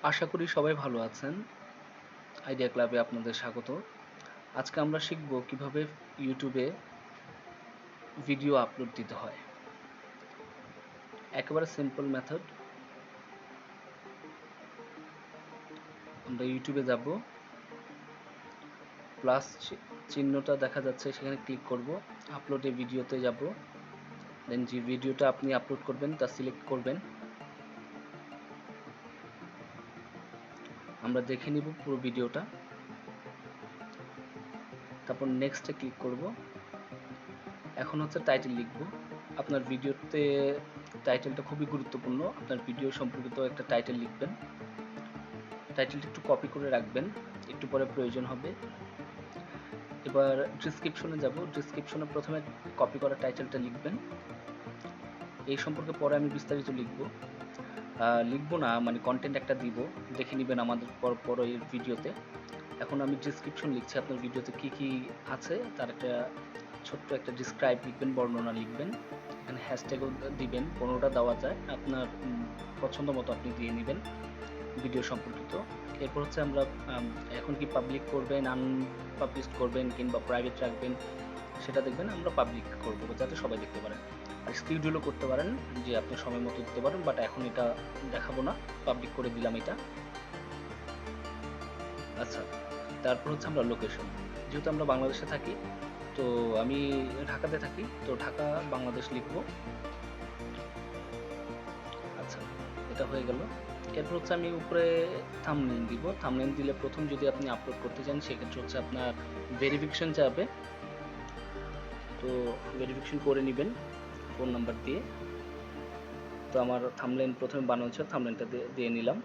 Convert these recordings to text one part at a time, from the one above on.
আশা করি সবাই ভালো আছেন। আইডিয়া ক্লাবে আপনাদের স্বাগত। আজকে আমরা শিখব কিভাবে ইউটিউবে ভিডিও আপলোড দিতে হয়। একেবারে সিম্পল মেথড। আমরা ইউটিউবে যাব, প্লাস চিহ্নটা দেখা যাচ্ছে সেখানে ক্লিক করব, আপলোড এ ভিডিওতে যাব, দেন যে ভিডিওটা আপনি আপলোড করবেন তা সিলেক্ট করবেন। আমরা দেখে নিব পুরো ভিডিওটা, তারপর নেক্সটে ক্লিক করব। এখন হচ্ছে টাইটেল লিখব। আপনার ভিডিওতে টাইটেলটা খুবই গুরুত্বপূর্ণ। আপনার ভিডিও সম্পর্কিত একটা টাইটেল লিখবেন। টাইটেলটা একটু কপি করে রাখবেন, একটু পরে প্রয়োজন হবে। এবার ডেসক্রিপশনে যাব। ডেসক্রিপশনে প্রথমে কপি করা টাইটেলটা লিখবেন। এই সম্পর্কে পরে আমি বিস্তারিত লিখবো না, মানে কন্টেন্ট একটা দিব, দেখে নেবেন আমাদের পরের ভিডিওতে। এখন আমি ডেসক্রিপশন লিখছি। আপনার ভিডিওতে কি কি আছে তার একটা ছোট্ট একটা ডিসক্রাইব লিখবেন, বর্ণনা লিখবেন। এখানে হ্যাশট্যাগও দিবেন, 15টা দেওয়া যায়, আপনার পছন্দ মতো আপনি দিয়ে নেবেন ভিডিও সম্পর্কিত। এরপর হচ্ছে আমরা এখন কি পাবলিক করবেন, আনপাবলিশ করবেন কিংবা প্রাইভেট রাখবেন সেটা দেখবেন। আমরা পাবলিক করব যাতে সবাই দেখতে পারেন। আর শিডিউলও করতে পারেন যে আপনি সময় মতো দিতে পারেন, বাট এখন এটা দেখাবো না, পাবলিক করে দিলাম এটা। আচ্ছা, তারপর হচ্ছে আমরা লোকেশন। যেহেতু আমরা বাংলাদেশে থাকি, তো আমি ঢাকাতে থাকি, তো ঢাকা বাংলাদেশ লিখব। আচ্ছা, এটা হয়ে গেল। এরপর হচ্ছে আমি উপরে থাম্বনেইল দিব। থাম্বনেইল দিলে প্রথম যদি আপনি আপলোড করতে চান সেক্ষেত্রে হচ্ছে আপনার ভেরিফিকেশন যাবে, তো ভেরিফিকেশন করে নেবেন ফোন নাম্বার দিয়ে। তো আমার থাম্বনেইল প্রথমে বানানো হচ্ছে, থাম্বনেইলটা দিয়ে নিলাম।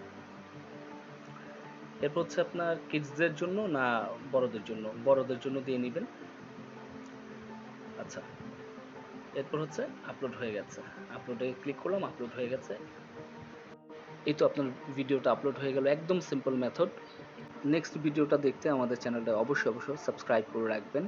এরপর হচ্ছে আপনার কিডসদের জন্য না বড়দের জন্য? বড়দের জন্য দিয়ে নেবেন। আচ্ছা, এরপর হচ্ছে আপলোড হয়ে গেছে। আপলোডে ক্লিক করলাম, আপলোড হয়ে গেছে। এই তো আপনার ভিডিওটা আপলোড হয়ে গেল। একদম সিম্পল মেথড। নেক্সট ভিডিওটা দেখতে আমাদের চ্যানেলটা অবশ্যই সাবস্ক্রাইব করে রাখবেন।